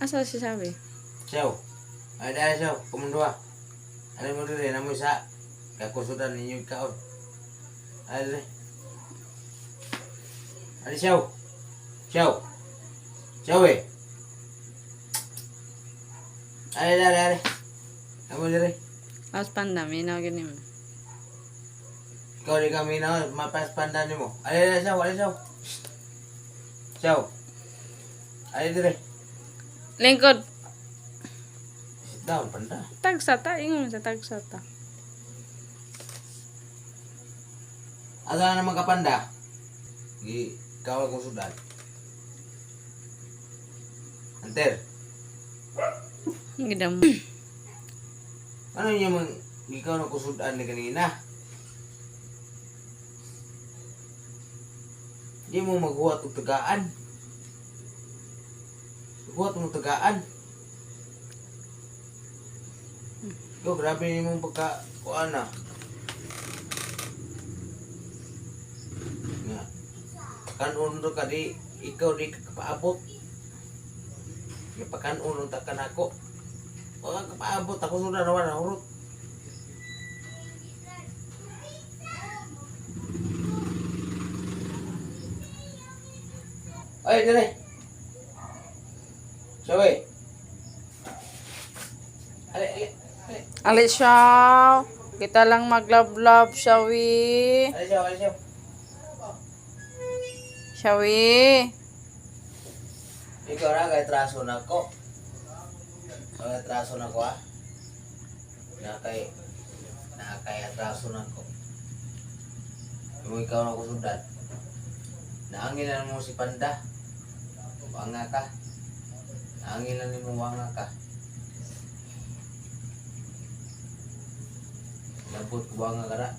Asa si Sabi? Siyaw. Ay dahil siyaw. Kumundua. Ano mo rin, namoy sa kakusudan ninyo kaon. Ay dahil. Ay siyaw. Siyaw. Siyaw eh. Ay dahil. Namoy rin. Awas panda, minaw gini mo. Ikaw di kami na mapas pandan mo. Ay dahil siyaw. Ay siyaw. Siyaw. Ay dahil. Lingkod. Sit down, panda. Tagsata, ingon sa tagsata. Asa naman ka panda? Ikaw akong sudan. Anter. Gidam. Ano niya man ikaw na kusudan ni kanina? Di mo maghuwat og tagaan. Huwat mo tagaan. Ikaw, grabe ni mong pagka... Kuan na. Nga. Kanon do ka di... Ikaw di ka kapaabot. Nga pakanon ta ka nako. Wala kapaabot. Ako sudah naman na hurot. Ay, dali. Sawi. Ali, ali, ali. Ali siya. Kita lang mag-love-love, Shawi. Ali siya, ali siya. Shawi. Ikaw na, kay traso na ko. Kay traso na ko, ah. Nakay atraso na ko. Yung ikaw na ko sudan. Naangin na mo si Panda. Wanga ka. Naangin na mo wanga ka. Labot ko wanga ka na.